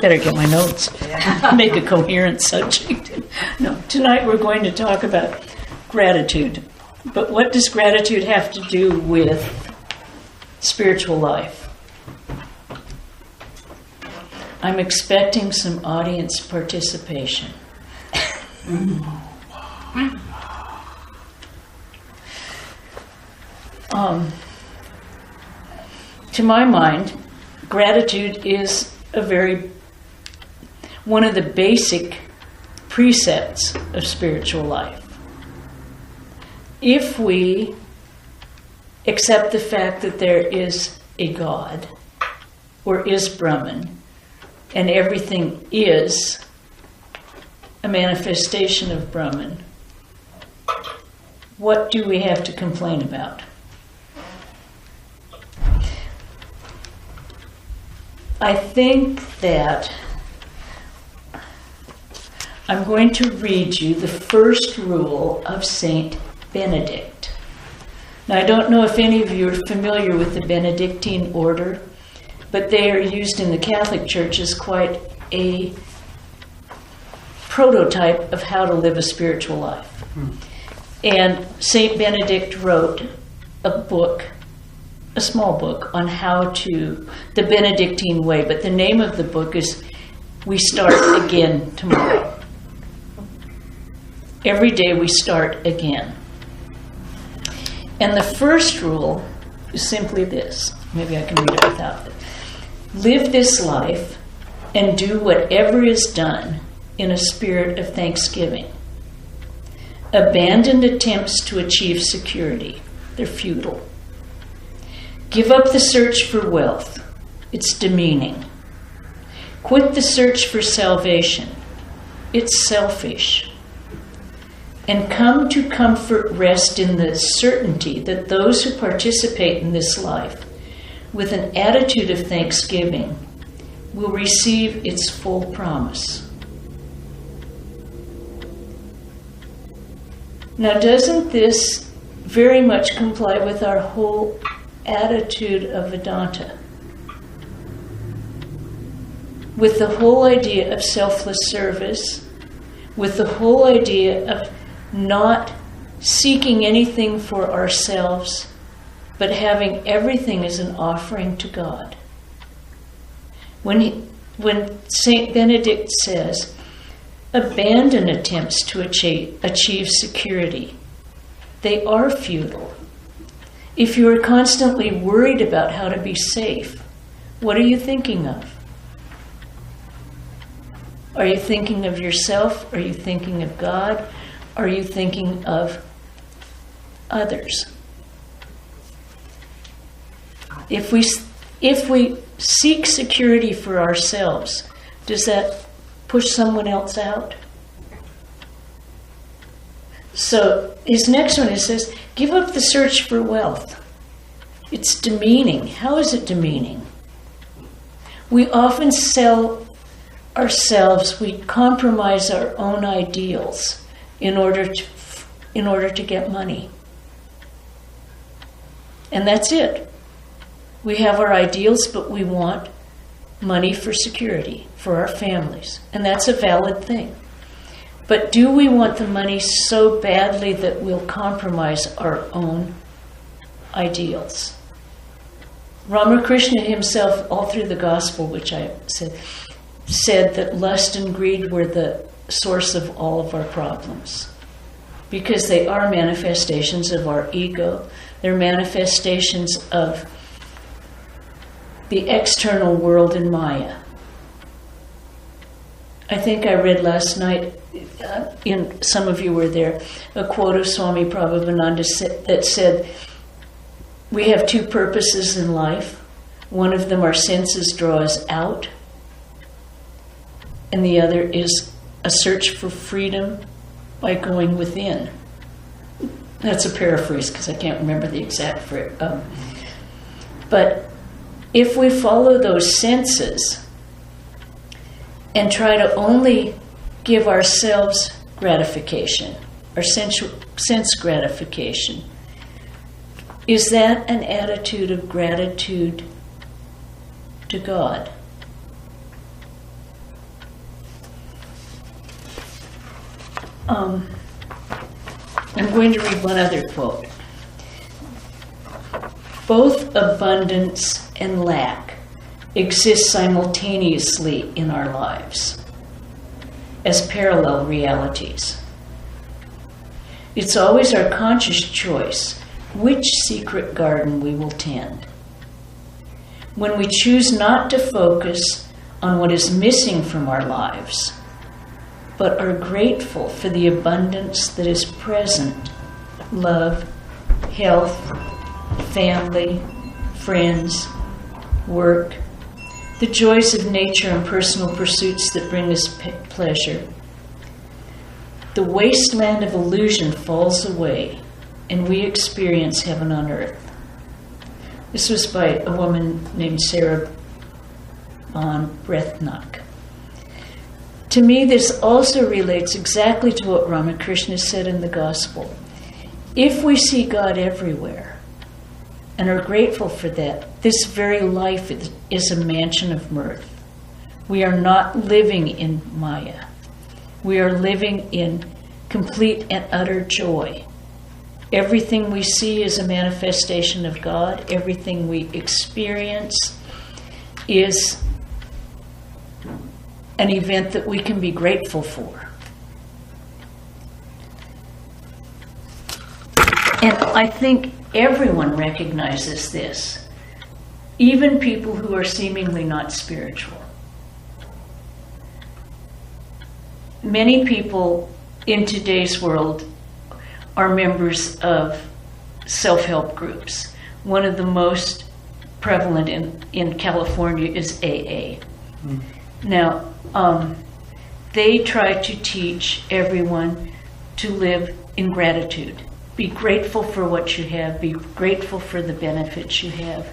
Better get my notes. Make a coherent subject. No, tonight we're going to talk about gratitude. But what does gratitude have to do with spiritual life? I'm expecting some audience participation. To my mind, gratitude is one of the basic precepts of spiritual life. If we accept the fact that there is a God, or is Brahman, and everything is a manifestation of Brahman, what do we have to complain about? I think that I'm going to read you the first rule of Saint Benedict. Now, I don't know if any of you are familiar with the Benedictine order, but they are used in the Catholic Church as quite a prototype of how to live a spiritual life. And Saint Benedict wrote a book, a small book, on how to, the Benedictine way, but the name of the book is We Start Again Tomorrow. Every day we start again. And the first rule is simply this. Maybe I can read it without it. Live this life and do whatever is done in a spirit of thanksgiving. Abandon attempts to achieve security. They're futile. Give up the search for wealth. It's demeaning. Quit the search for salvation. It's selfish. And come to comfort rest in the certainty that those who participate in this life with an attitude of thanksgiving will receive its full promise. Now, doesn't this very much comply with our whole attitude of Vedanta? With the whole idea of selfless service, with the whole idea of not seeking anything for ourselves, but having everything as an offering to God. When Saint Benedict says, abandon attempts to achieve security, they are futile. If you are constantly worried about how to be safe, what are you thinking of? Are you thinking of yourself? Are you thinking of God? Are you thinking of others? If we seek security for ourselves, does that push someone else out? So his next one, he says, give up the search for wealth. It's demeaning. How is it demeaning? We often sell ourselves, we compromise our own ideals in order to get money. And that's it. We have our ideals, but we want money for security, for our families. And that's a valid thing. But do we want the money so badly that we'll compromise our own ideals? Ramakrishna himself, all through the gospel, which I said that lust and greed were the source of all of our problems. Because they are manifestations of our ego. They're manifestations of the external world in Maya. I think I read last night, some of you were there, a quote of Swami Prabhupada that said, we have two purposes in life. One of them our senses draw us out, and the other is a search for freedom by going within. That's a paraphrase because I can't remember the exact phrase. But if we follow those senses and try to only give ourselves gratification, our sense gratification, is that an attitude of gratitude to God. I'm going to read one other quote. Both abundance and lack exist simultaneously in our lives as parallel realities. It's always our conscious choice which secret garden we will tend. When we choose not to focus on what is missing from our lives, but are grateful for the abundance that is present, love, health, family, friends, work, the joys of nature and personal pursuits that bring us pleasure, the wasteland of illusion falls away and we experience heaven on earth. This was by a woman named Sarah von Brethnock. To me, this also relates exactly to what Ramakrishna said in the Gospel. If we see God everywhere and are grateful for that, this very life is a mansion of mirth. We are not living in Maya. We are living in complete and utter joy. Everything we see is a manifestation of God. Everything we experience is an event that we can be grateful for. And I think everyone recognizes this, even people who are seemingly not spiritual. Many people in today's world are members of self-help groups. One of the most prevalent in California is AA. Now, they try to teach everyone to live in gratitude. Be grateful for what you have. Be grateful for the benefits you have.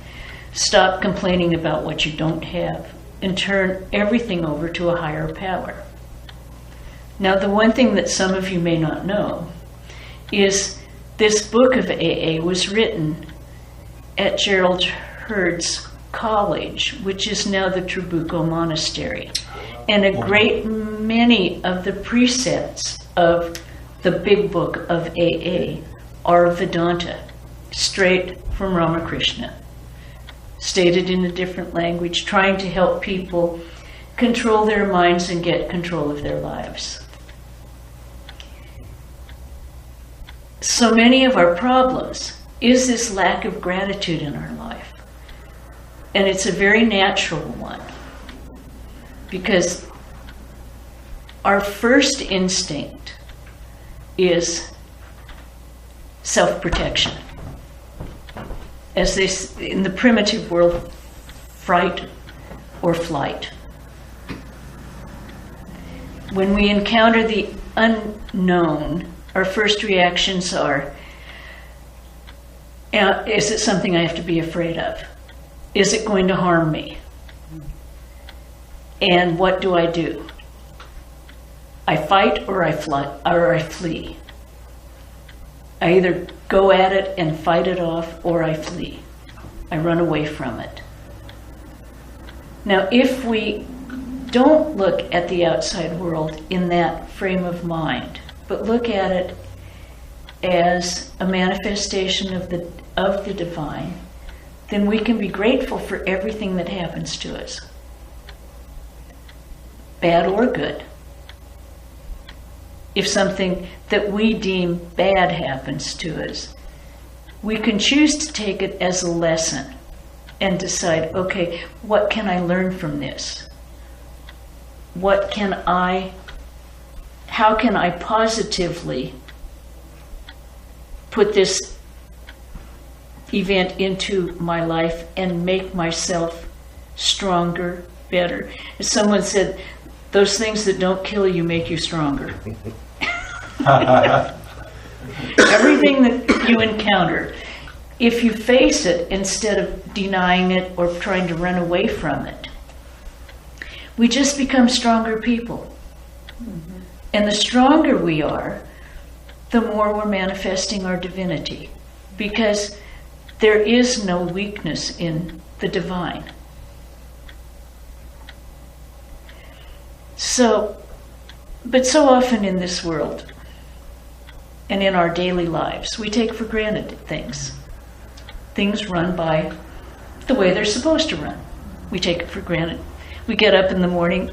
Stop complaining about what you don't have and turn everything over to a higher power. Now, the one thing that some of you may not know is this book of AA was written at Gerald Heard's college, which is now the Trabuco Monastery. And a great many of the precepts of the big book of AA are Vedanta, straight from Ramakrishna, stated in a different language, trying to help people control their minds and get control of their lives. So many of our problems is this lack of gratitude in our life. And it's a very natural one, because our first instinct is self-protection. As they, in the primitive world, fright or flight. When we encounter the unknown, our first reactions are, is it something I have to be afraid of? Is it going to harm me? And what do? I fight or I flee. I either go at it and fight it off, or I flee. I run away from it. Now, if we don't look at the outside world in that frame of mind, but look at it as a manifestation of the divine, then we can be grateful for everything that happens to us, bad or good. If something that we deem bad happens to us, we can choose to take it as a lesson and decide, okay, what can I learn from this? How can I positively put this event into my life and make myself stronger, better? As someone said, those things that don't kill you make you stronger. Everything that you encounter, if you face it instead of denying it or trying to run away from it, we just become stronger people. Mm-hmm. And the stronger we are, the more we're manifesting our divinity, because there is no weakness in the divine. But so often in this world and in our daily lives, we take for granted things. Things run by the way they're supposed to run. We take it for granted. We get up in the morning,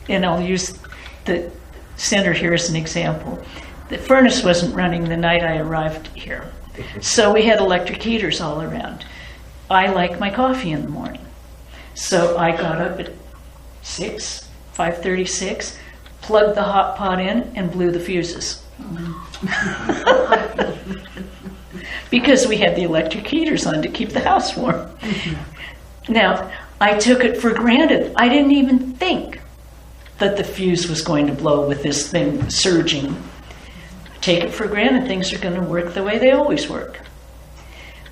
and I'll use the center here as an example. The furnace wasn't running the night I arrived here. So we had electric heaters all around. I like my coffee in the morning. So I got up at 5:36, plugged the hot pot in, and blew the fuses. Because we had the electric heaters on to keep the house warm. Now, I took it for granted. I didn't even think that the fuse was going to blow with this thing surging. Take it for granted things are going to work the way they always work.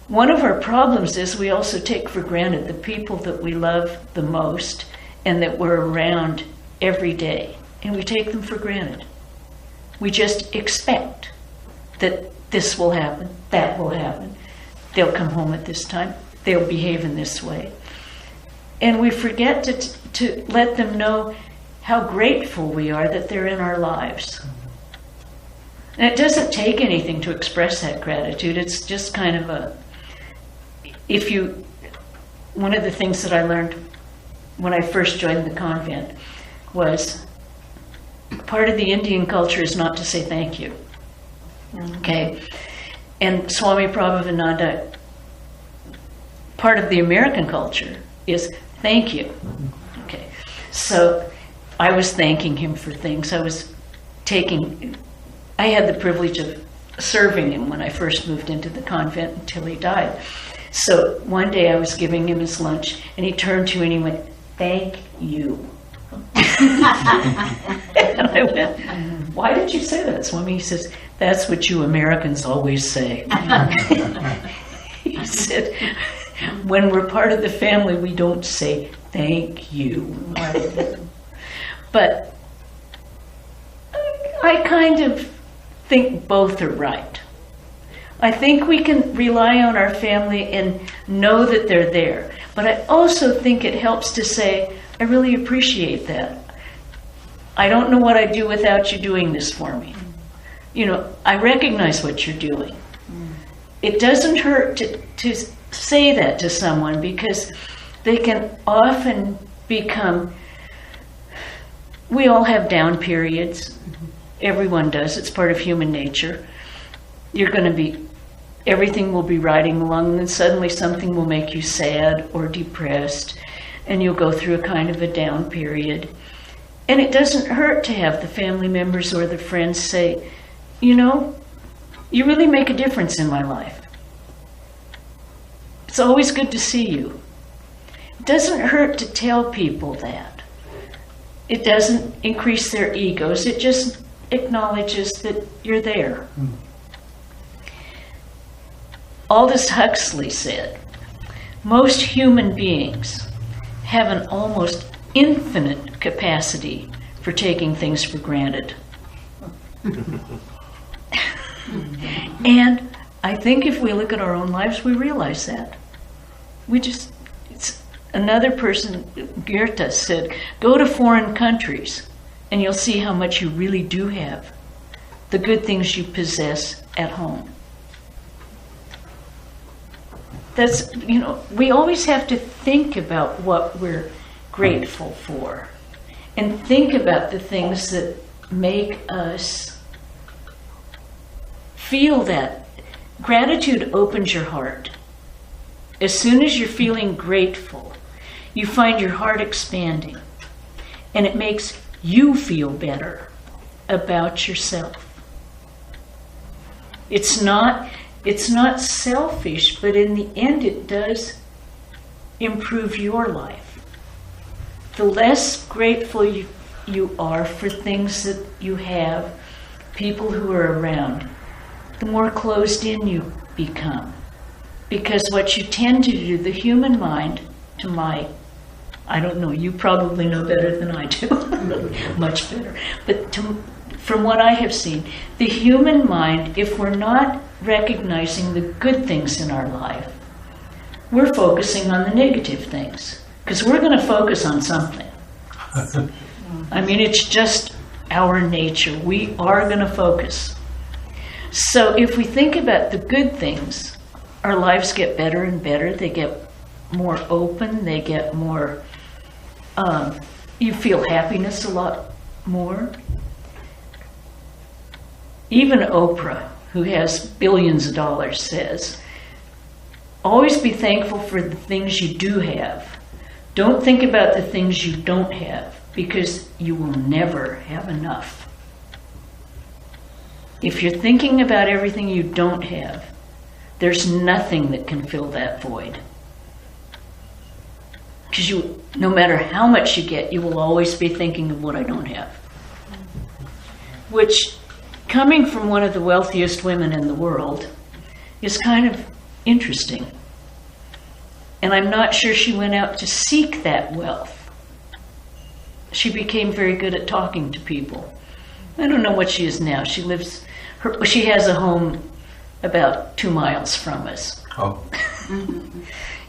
One of our problems is we also take for granted the people that we love the most and that we're around every day. And we take them for granted. We just expect that this will happen, that will happen. They'll come home at this time. They'll behave in this way. And we forget to let them know how grateful we are that they're in our lives. And it doesn't take anything to express that gratitude. It's just kind of one of the things that I learned when I first joined the convent was part of the Indian culture is not to say thank you. Okay? And Swami Prabhupada, part of the American culture is thank you. Okay. So I was thanking him for things. I had the privilege of serving him when I first moved into the convent until he died. So one day I was giving him his lunch and he turned to me and he went, "Thank you." And I went, "Why did you say that, Swami?" He says, "That's what you Americans always say." He said, "When we're part of the family, we don't say thank you." But I kind of think both are right. I think we can rely on our family and know that they're there. But I also think it helps to say, I really appreciate that. I don't know what I'd do without you doing this for me. You know, I recognize what you're doing. It doesn't hurt to say that to someone because they can often become, we all have down periods. Everyone does. It's part of human nature. Everything will be riding along, and then suddenly something will make you sad or depressed, and you'll go through a kind of a down period. And it doesn't hurt to have the family members or the friends say, you know, you really make a difference in my life. It's always good to see you. It doesn't hurt to tell people that. It doesn't increase their egos. It just acknowledges that you're there. Aldous Huxley said, most human beings have an almost infinite capacity for taking things for granted. And I think if we look at our own lives, we realize that. Another person, Goethe, said, go to foreign countries and you'll see how much you really do have, the good things you possess at home. That's, we always have to think about what we're grateful for and think about the things that make us feel that. Gratitude opens your heart. As soon as you're feeling grateful, you find your heart expanding, and it makes you feel better about yourself. It's not selfish, but in the end it does improve your life. The less grateful you are for things that you have, people who are around, the more closed in you become. Because what you tend to do, the human mind, I don't know, you probably know better than I do, much better. But from what I have seen, the human mind, if we're not recognizing the good things in our life, we're focusing on the negative things, because we're going to focus on something. I mean, it's just our nature. We are going to focus. So if we think about the good things, our lives get better and better. They get more open. They get more, you feel happiness a lot more. Even Oprah, who has billions of dollars, says, always be thankful for the things you do have. Don't think about the things you don't have, because you will never have enough. If you're thinking about everything you don't have, there's nothing that can fill that void. Because no matter how much you get, you will always be thinking of what I don't have. Which, coming from one of the wealthiest women in the world, is kind of interesting. And I'm not sure she went out to seek that wealth. She became very good at talking to people. I don't know what she is now. She has a home about 2 miles from us. Oh.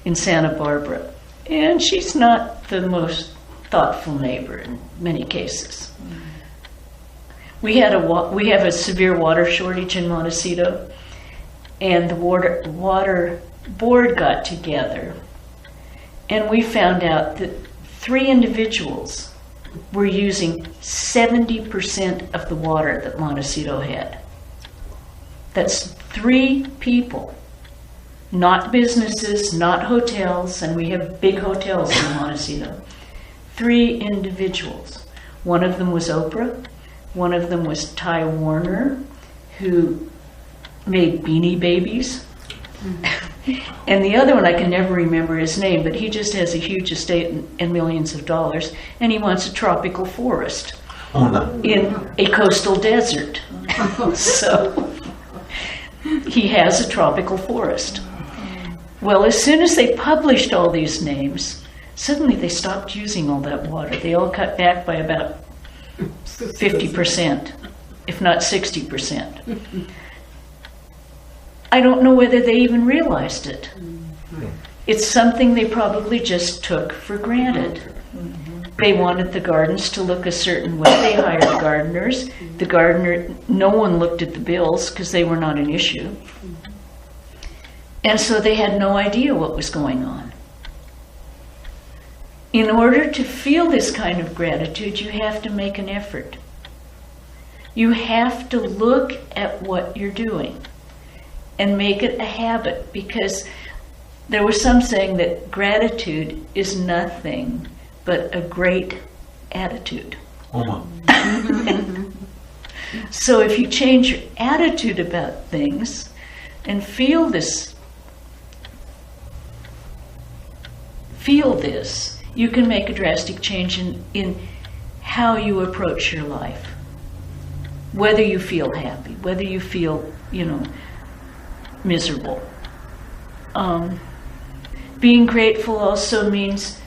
In Santa Barbara. And she's not the most thoughtful neighbor in many cases. We have a severe water shortage in Montecito, and the water board got together, and we found out that 3 individuals were using 70% of the water that Montecito had. That's 3 people, not businesses, not hotels, and we have big hotels in Montecito. 3 individuals. One of them was Oprah. One of them was Ty Warner, who made Beanie Babies. And the other one, I can never remember his name, but he just has a huge estate and millions of dollars, and he wants a tropical forest in a coastal desert. So he has a tropical forest. Well, as soon as they published all these names, suddenly they stopped using all that water. They all cut back by about 50%, if not 60%. I don't know whether they even realized it. It's something they probably just took for granted. They wanted the gardens to look a certain way. They hired gardeners. No one looked at the bills because they were not an issue. And so they had no idea what was going on. In order to feel this kind of gratitude, you have to make an effort. You have to look at what you're doing and make it a habit, because there was some saying that gratitude is nothing but a great attitude. So if you change your attitude about things and feel this, you can make a drastic change in how you approach your life. Whether you feel happy, whether you feel, miserable. Being grateful also means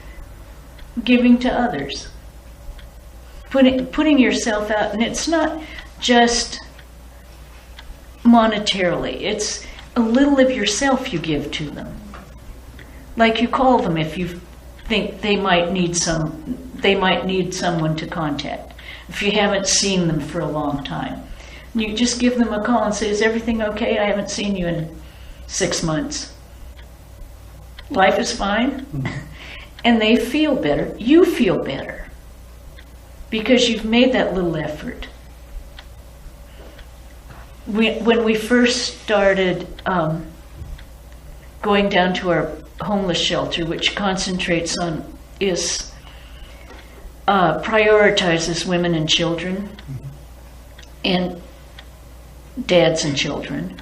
giving to others. Putting yourself out, and it's not just monetarily, it's a little of yourself you give to them. Like you call them if you think they might need someone to contact. If you haven't seen them for a long time, you just give them a call and say, "Is everything okay? I haven't seen you in 6 months. Life is fine?" And they feel better. You feel better because you've made that little effort. When we first started going down to our homeless shelter, which concentrates on prioritizes women and children and dads and children,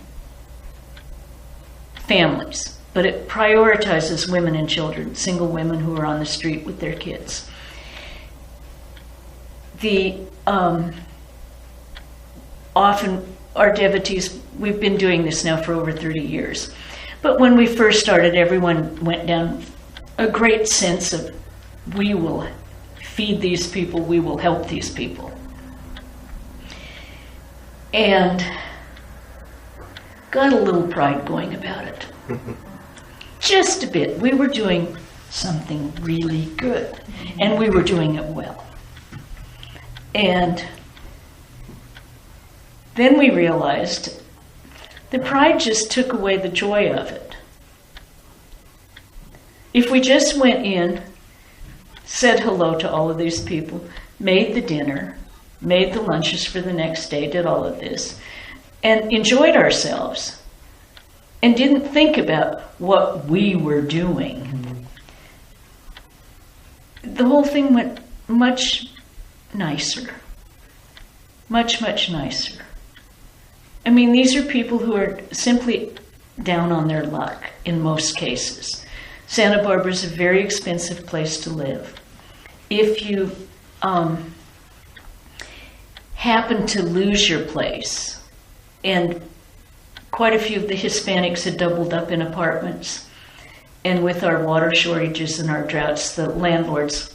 families, but it prioritizes women and children, single women who are on the street with their kids. Often our devotees, we've been doing this now for over 30 years, but when we first started, everyone went down a great sense of, we will feed these people, we will help these people. And got a little pride going about it. Just a bit. We were doing something really good, and we were doing it well. And then we realized the pride just took away the joy of it. If we just went in, said hello to all of these people, made the dinner, made the lunches for the next day, did all of this, and enjoyed ourselves, and didn't think about what we were doing, the whole thing went much nicer. Much, much nicer. I mean, these are people who are simply down on their luck in most cases. Santa Barbara is a very expensive place to live. If you happen to lose your place, and quite a few of the Hispanics had doubled up in apartments, and with our water shortages and our droughts, the landlords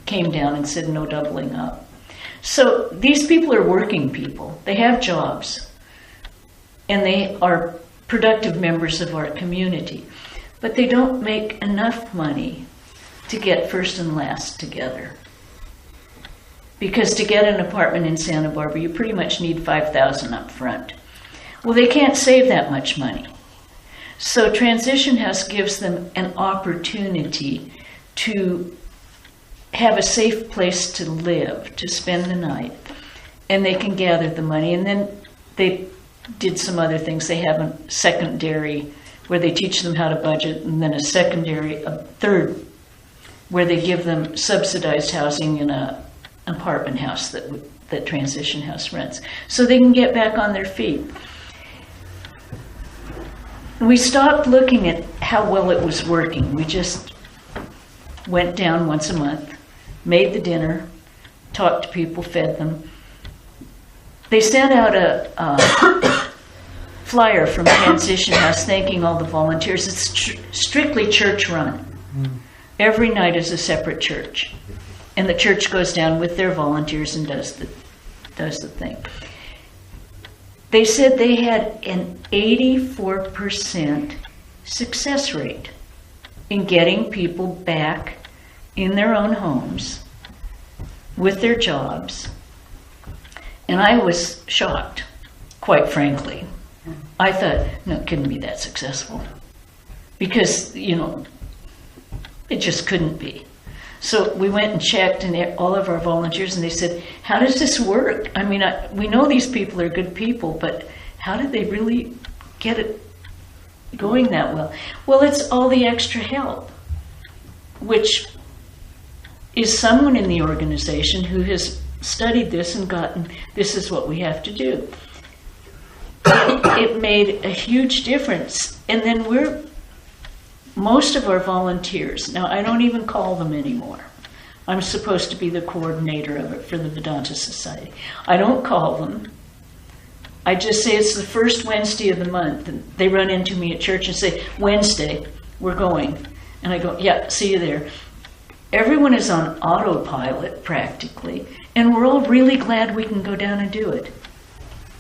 came down and said no doubling up. So these people are working people. They have jobs, and they are productive members of our community, but they don't make enough money to get first and last together. Because to get an apartment in Santa Barbara, you pretty much need $5,000 up front. Well, they can't save that much money. So Transition House gives them an opportunity to have a safe place to live, to spend the night, and they can gather the money. And then they did some other things. They have a secondary where they teach them how to budget, and then a third, where they give them subsidized housing in an apartment house that Transition House rents, so they can get back on their feet. We stopped looking at how well it was working. We just went down once a month, made the dinner, talked to people, fed them. They sent out a flyer from Transition House thanking all the volunteers. It's strictly church run. Every night is a separate church. And the church goes down with their volunteers and does the thing. They said they had an 84% success rate in getting people back in their own homes with their jobs. And I was shocked, quite frankly. I thought, no, it couldn't be that successful. Because, it just couldn't be. So we went and checked, and all of our volunteers, and they said, how does this work? I mean, we know these people are good people, but how did they really get it going that well? Well, it's all the extra help, which is someone in the organization who has studied this and gotten, this is what we have to do. It made a huge difference. And then most of our volunteers, now I don't even call them anymore. I'm supposed to be the coordinator of it for the Vedanta Society. I don't call them. I just say it's the first Wednesday of the month. And they run into me at church and say, Wednesday, we're going. And I go, yeah, see you there. Everyone is on autopilot practically, and we're all really glad we can go down and do it.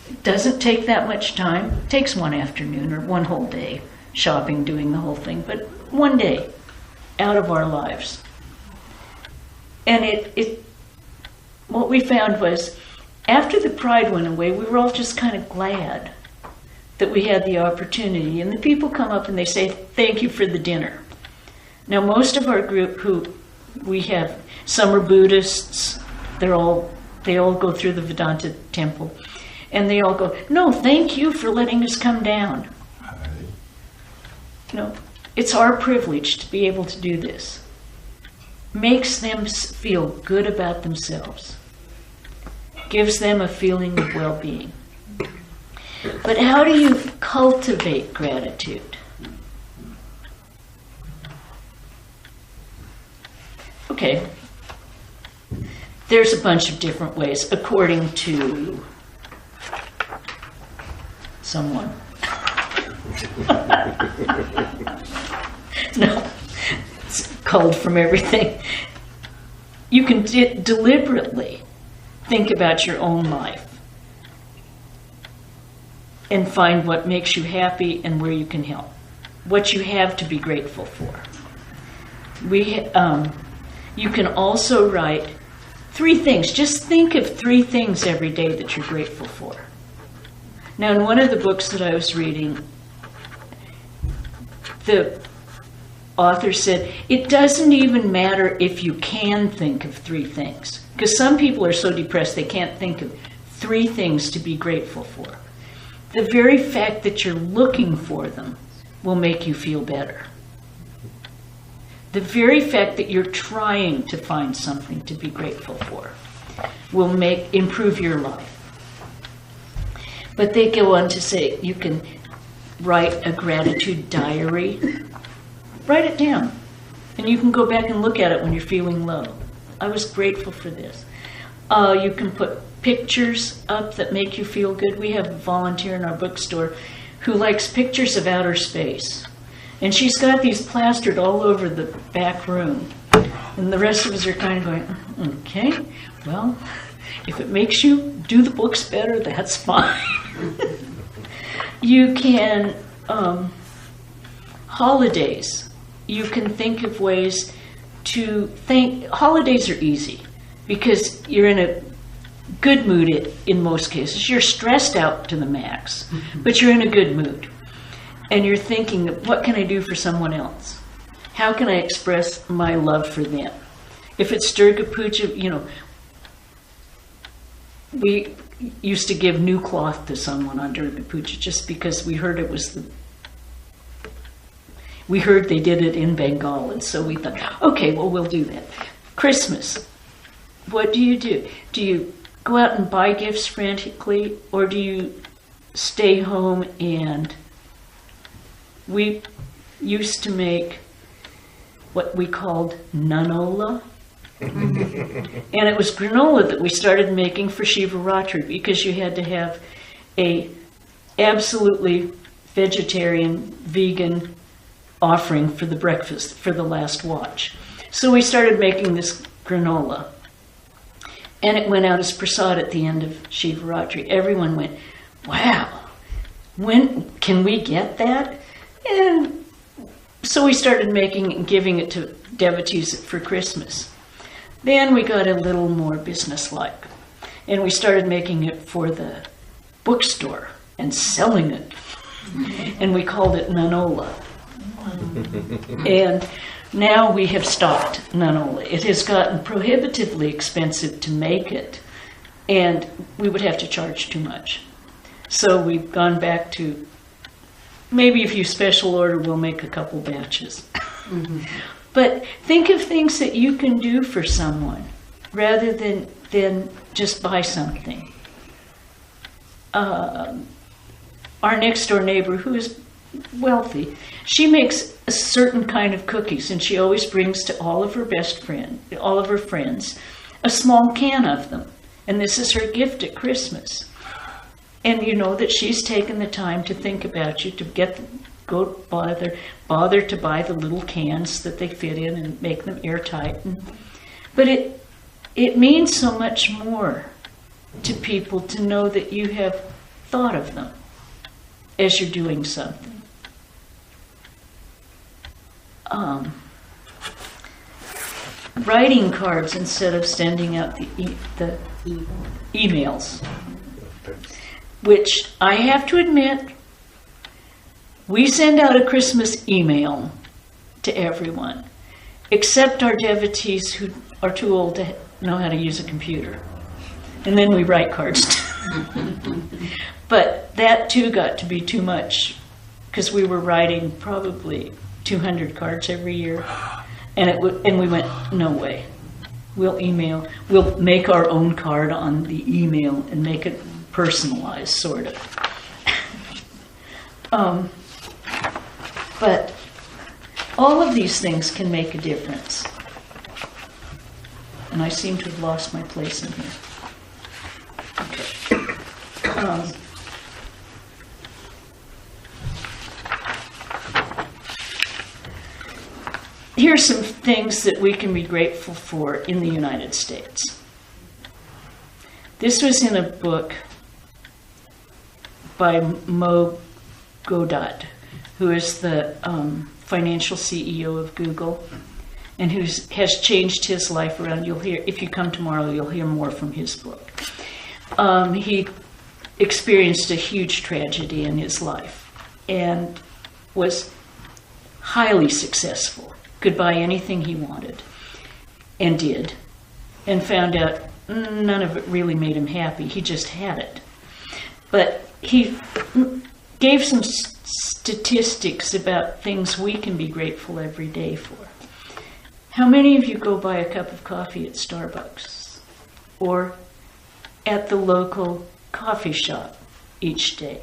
It doesn't take that much time. It takes one afternoon or one whole day. Shopping, doing the whole thing, but one day out of our lives. And what we found was, after the pride went away, we were all just kind of glad that we had the opportunity. And the people come up and they say, thank you for the dinner. Now, most of our group who we have, some are Buddhists, they all go through the Vedanta temple, and they all go, no, thank you for letting us come down. It's our privilege to be able to do this. Makes them feel good about themselves. Gives them a feeling of well-being. But how do you cultivate gratitude? Okay. There's a bunch of different ways, according to someone. No, it's culled from everything. You can deliberately think about your own life and find what makes you happy and where you can help, what you have to be grateful for. You can also write 3 things. Just think of 3 things every day that you're grateful for. Now, in one of the books that I was reading, the author said, it doesn't even matter if you can think of 3 things. Because some people are so depressed they can't think of 3 things to be grateful for. The very fact that you're looking for them will make you feel better. The very fact that you're trying to find something to be grateful for will improve your life. But they go on to say you can write a gratitude diary. Write it down. And you can go back and look at it when you're feeling low. I was grateful for this. You can put pictures up that make you feel good. We have a volunteer in our bookstore who likes pictures of outer space. And she's got these plastered all over the back room. And the rest of us are kind of going, okay, well, if it makes you do the books better, that's fine. You can, holidays. You can think of ways to thank. Holidays are easy because you're in a good mood in most cases. You're stressed out to the max, but you're in a good mood. And you're thinking, what can I do for someone else? How can I express my love for them? If it's Durga Puja, we used to give new cloth to someone on Durga Puja just because we heard we heard they did it in Bengal, and so we thought, okay, well, we'll do that. Christmas, what do? Do you go out and buy gifts frantically, or do you stay home? And we used to make what we called nanola. And it was granola that we started making for Shivaratri because you had to have a absolutely vegetarian, vegan offering for the breakfast, for the last watch. So we started making this granola. And it went out as prasad at the end of Shivaratri. Everyone went, wow, when can we get that? And so we started making it and giving it to devotees for Christmas. Then we got a little more businesslike, and we started making it for the bookstore and selling it. And we called it nanola. And now we have stopped nanola. It has gotten prohibitively expensive to make it, and we would have to charge too much. So we've gone back to, maybe if you special order, we'll make a couple batches. But think of things that you can do for someone rather than just buy something. Our next door neighbor, who is wealthy, she makes a certain kind of cookies, and she always brings to all of her friends, a small can of them. And this is her gift at Christmas. And you know that she's taken the time to think about you, to bother to buy the little cans that they fit in and make them airtight. But it means so much more to people to know that you have thought of them as you're doing something. Writing cards instead of sending out the emails, which I have to admit, we send out a Christmas email to everyone, except our devotees who are too old to know how to use a computer. And then we write cards. But that too got to be too much, because we were writing probably 200 cards every year. And we went, no way. We'll make our own card on the email and make it personalized, sort of. But all of these things can make a difference. And I seem to have lost my place in here. Okay. Here's some things that we can be grateful for in the United States. This was in a book by Mo Godot, who is the financial CEO of Google. and who has changed his life around. You'll hear, if you come tomorrow, you'll hear more from his book. He experienced a huge tragedy in his life and was highly successful, could buy anything he wanted, and did, and found out none of it really made him happy. He just had it. But he gave some statistics about things we can be grateful every day for. How many of you go buy a cup of coffee at Starbucks or at the local coffee shop each day?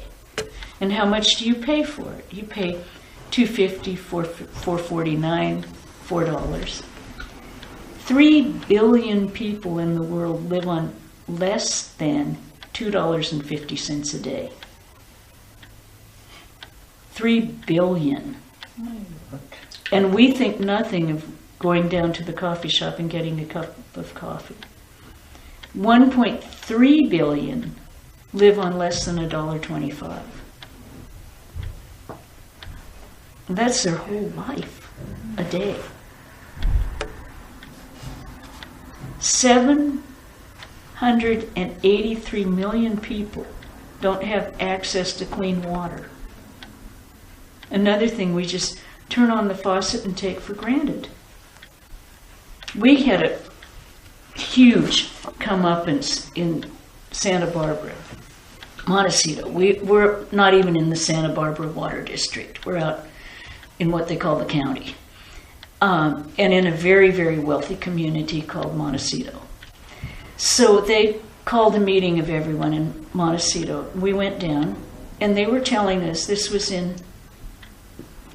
And how much do you pay for it? You pay $2.50, $4.49, $4. 3 billion people in the world live on less than $2.50 a day. 3 billion. And we think nothing of going down to the coffee shop and getting a cup of coffee. 1.3 billion live on less than $1.25. That's their whole life, a day. 783 million people don't have access to clean water. Another thing we just turn on the faucet and take for granted. We had a huge comeuppance in Santa Barbara, Montecito. We're not even in the Santa Barbara Water District. We're out in what they call the county. And in a very, very wealthy community called Montecito. So they called a meeting of everyone in Montecito. We went down, and they were telling us, this was in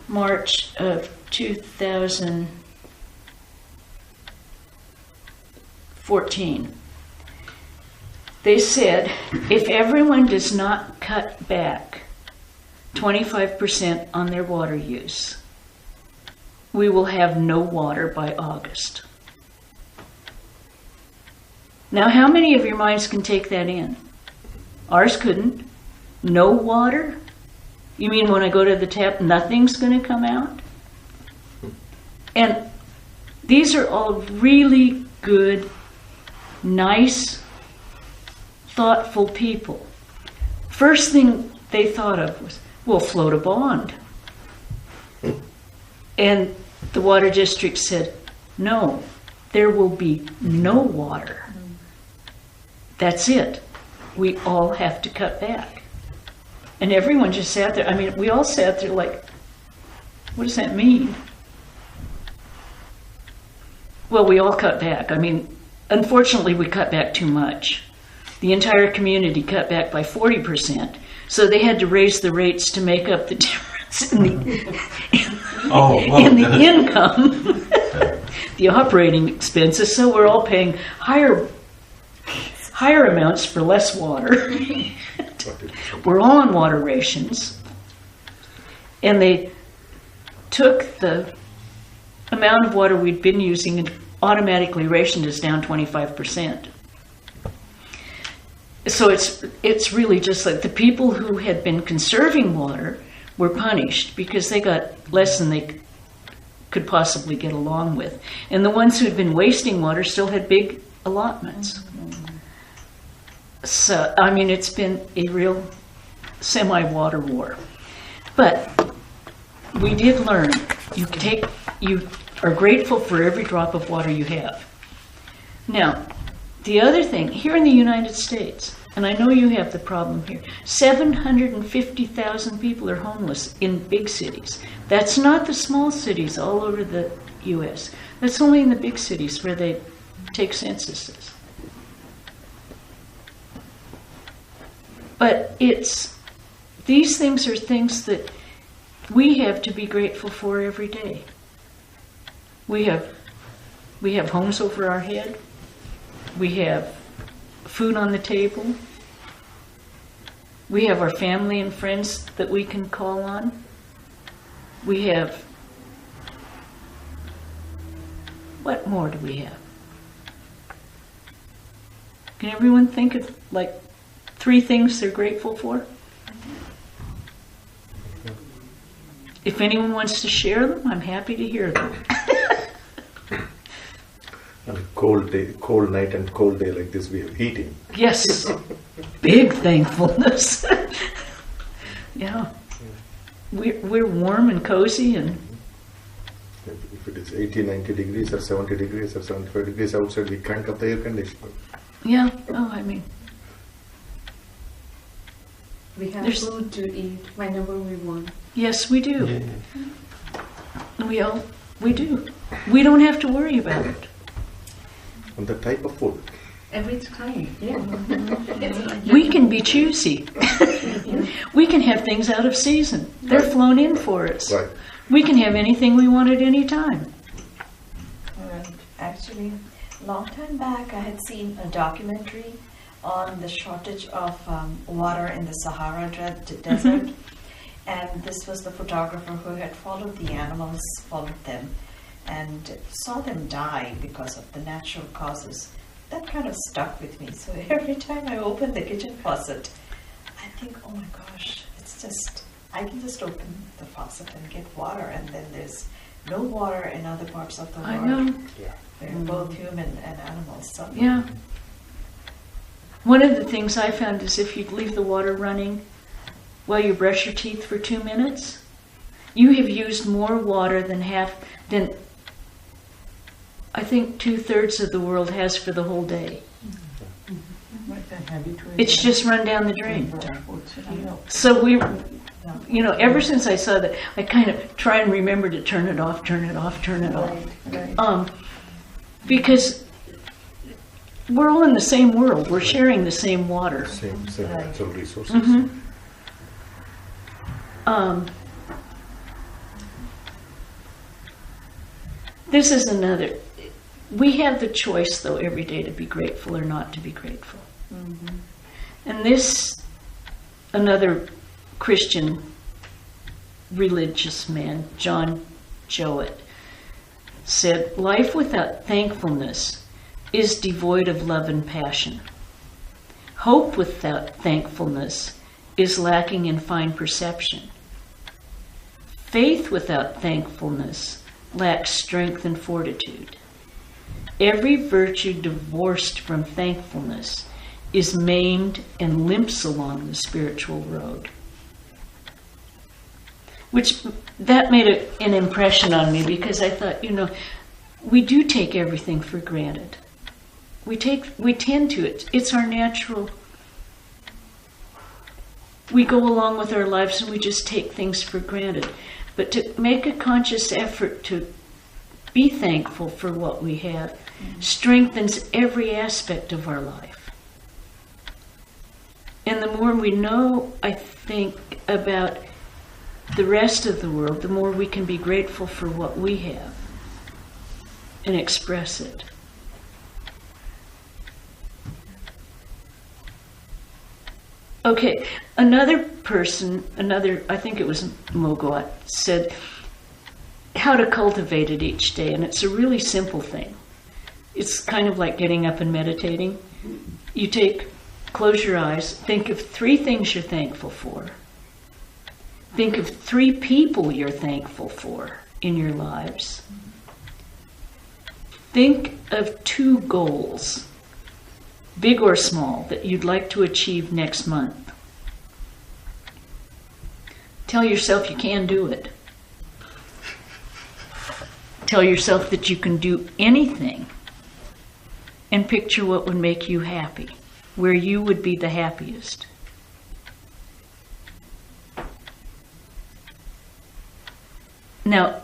March of 2014. They said, if everyone does not cut back 25% on their water use, we will have no water by August. Now, how many of your minds can take that in? Ours couldn't. No water? You mean when I go to the tap, nothing's going to come out? And these are all really good, nice, thoughtful people. First thing they thought of was, we'll float a bond. And the water district said, no, there will be no water. That's it. We all have to cut back. And everyone just sat there. I mean, we all sat there like, what does that mean? Well, we all cut back. I mean, unfortunately, we cut back too much. The entire community cut back by 40%. So they had to raise the rates to make up the difference in the income, the operating expenses. So we're all paying higher amounts for less water. We're all on water rations. And they took the amount of water we'd been using and automatically rationed us down 25%. So it's really just like the people who had been conserving water were punished because they got less than they could possibly get along with. And the ones who had been wasting water still had big allotments. So, I mean, it's been a real semi-water war. But we did learn, you are grateful for every drop of water you have. Now, the other thing, here in the United States, and I know you have the problem here, 750,000 people are homeless in big cities. That's not the small cities all over the U.S. That's only in the big cities where they take censuses. But these things are things that we have to be grateful for every day. We have homes over our head. We have food on the table. We have our family and friends that we can call on. We have, what more do we have? Can everyone think of like 3 things they're grateful for? If anyone wants to share them, I'm happy to hear them. cold day, cold night and cold day like this, we have heating. Yes. Big thankfulness. Yeah. We're warm and cozy, and if it is 80, 90 degrees or 70 degrees or 75 degrees outside, we crank up the air conditioner. yeah. Oh, I mean, We have There's- food to eat whenever we want. yes, we do. We do. We don't have to worry about it. And the type of food. Every time, yeah. We can be choosy. We can have things out of season. They're Right. flown in for us. Right. We can have anything we want at any time. Right. Actually, a long time back, I had seen a documentary on the shortage of water in the Sahara Desert. And this was the photographer who had followed the animals, followed them, and saw them die because of the natural causes. That kind of stuck with me. So every time I open the kitchen faucet, I think, oh my gosh, it's just, I can just open the faucet and get water, and then there's no water in other parts of the world. I know. They're both human and animals. So Yeah. One of the things I found is if you leave the water running while you brush your teeth for 2 minutes, you have used more water than I think 2/3 of the world has for the whole day. It's just run down the drain. So ever since I saw that, I kind of try and remember to turn it off. Because we're all in the same world. We're sharing the same water. Same natural resources. Mhm. This is another. We have the choice, though, every day to be grateful or not to be grateful. And this, another Christian religious man, John Jowett, said, "Life without thankfulness is devoid of love and passion. Hope without thankfulness is lacking in fine perception. Faith without thankfulness lacks strength and fortitude. Every virtue divorced from thankfulness is maimed and limps along the spiritual road." That made an impression on me, because I thought, we do take everything for granted. We tend to. It's our natural. We go along with our lives and we just take things for granted. But to make a conscious effort to be thankful for what we have strengthens every aspect of our life. And the more we know, I think, about the rest of the world, the more we can be grateful for what we have and express it. Okay, another person, I think it was Mogot, said how to cultivate it each day, and it's a really simple thing. It's kind of like getting up and meditating. You close your eyes, think of 3 things you're thankful for. Think of 3 people you're thankful for in your lives. Think of 2 goals, big or small, that you'd like to achieve next month. Tell yourself you can do it. Tell yourself that you can do anything. And picture what would make you happy, where you would be the happiest. Now,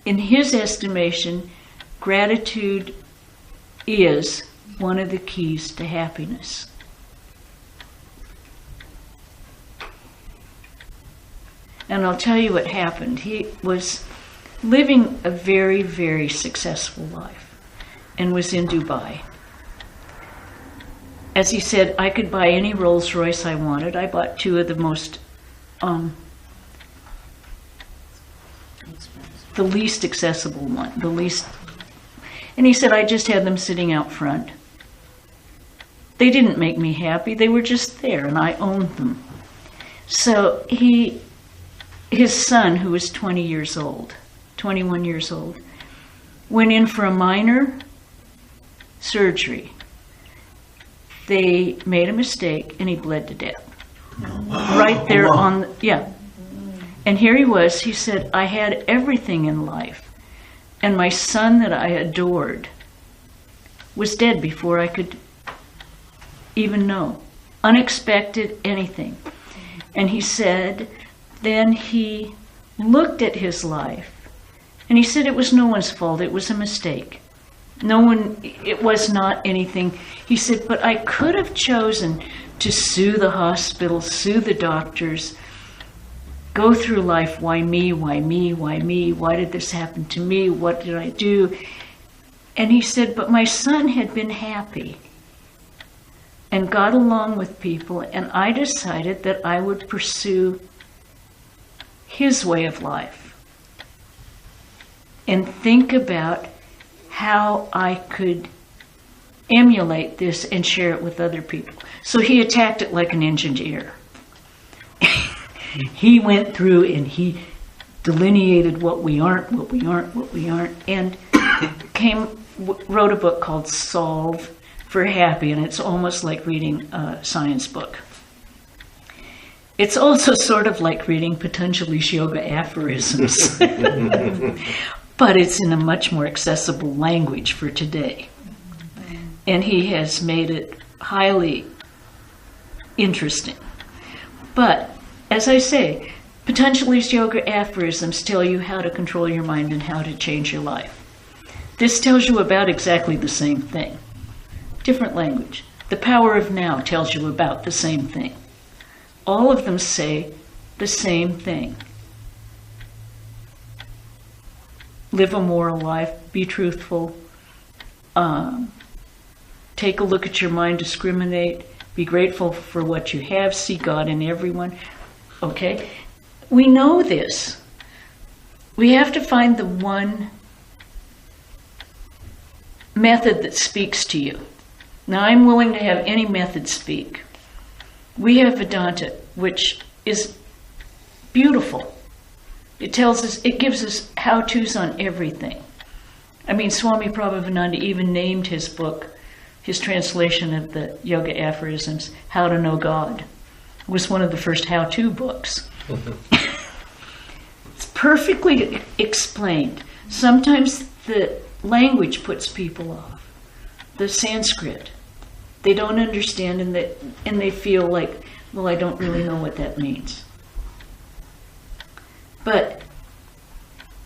in his estimation, gratitude is one of the keys to happiness. And I'll tell you what happened. He was living a very, very successful life and was in Dubai. As he said, I could buy any Rolls Royce I wanted. I bought 2 of the most, the least accessible one, and he said, I just had them sitting out front. They didn't make me happy. They were just there, and I owned them. So his son, who was 21 years old, went in for a minor surgery, they made a mistake and he bled to death. Right there on, yeah. And here he was, he said, I had everything in life. And my son that I adored was dead before I could even know. Unexpected, anything. And he said, then he looked at his life and he said it was no one's fault, it was a mistake. No one, it was not anything. He said, but I could have chosen to sue the hospital, sue the doctors, go through life, why me, why me, why me, why did this happen to me, what did I do? And he said, but my son had been happy and got along with people, and I decided that I would pursue his way of life and think about how I could emulate this and share it with other people. So he attacked it like an engineer. He went through and he delineated what we aren't, what we aren't, what we aren't, and wrote a book called Solve for Happy, and it's almost like reading a science book. It's also sort of like reading Patanjali's yoga aphorisms, but it's in a much more accessible language for today. And he has made it highly interesting. But, as I say, Patanjali's yoga aphorisms tell you how to control your mind and how to change your life. This tells you about exactly the same thing. Different language. The Power of Now tells you about the same thing. All of them say the same thing. Live a moral life, be truthful, take a look at your mind, discriminate, be grateful for what you have, see God in everyone. Okay? We know this. We have to find the one method that speaks to you. Now, I'm willing to have any method speak. We have Vedanta, which is beautiful. It tells us, it gives us how-tos on everything. I mean, Swami Prabhupada even named his book, his translation of the Yoga Aphorisms, How to Know God. It was one of the first how-to books. It's perfectly explained. Sometimes the language puts people off. The Sanskrit. They don't understand and they feel like, well, I don't really know what that means. But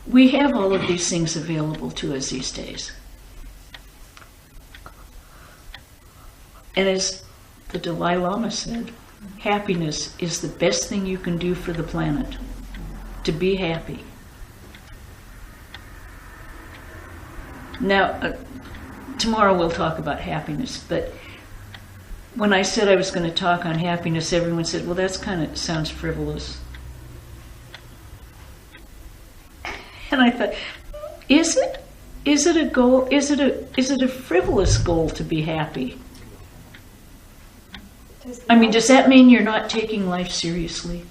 we have all of these things available to us these days. And as the Dalai Lama said, happiness is the best thing you can do for the planet. To be happy. Now, tomorrow we'll talk about happiness, but when I said I was going to talk on happiness, everyone said, well, that's kind of sounds frivolous. And I thought, is it? Is it a goal? Is it a frivolous goal to be happy? I mean, does that mean you're not taking life seriously?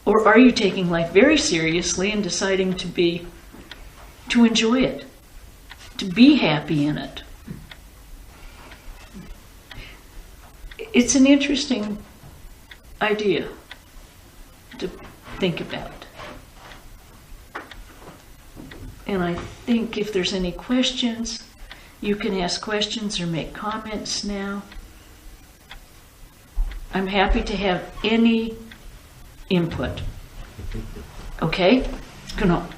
Or are you taking life very seriously and deciding to enjoy it, to be happy in it? It's an interesting idea to think about. And I think if there's any questions, you can ask questions or make comments now. I'm happy to have any input. Okay? Come on.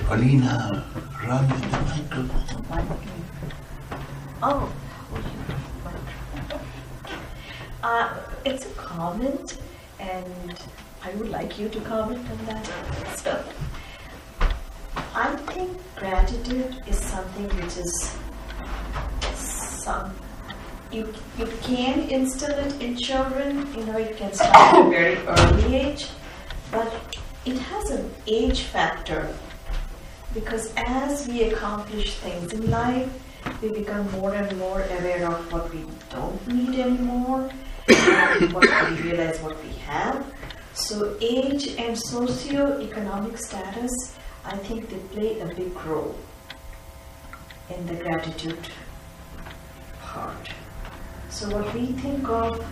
Alina, run the microphone. Oh. It's a comment, and I would like you to comment on that. So, I think gratitude is something which is you can instill it in children. You know, it can start at a very early age, but it has an age factor, because as we accomplish things in life, we become more and more aware of what we don't need anymore, and what we realize what we have. So age and socio-economic status, I think they play a big role in the gratitude part. So what we think of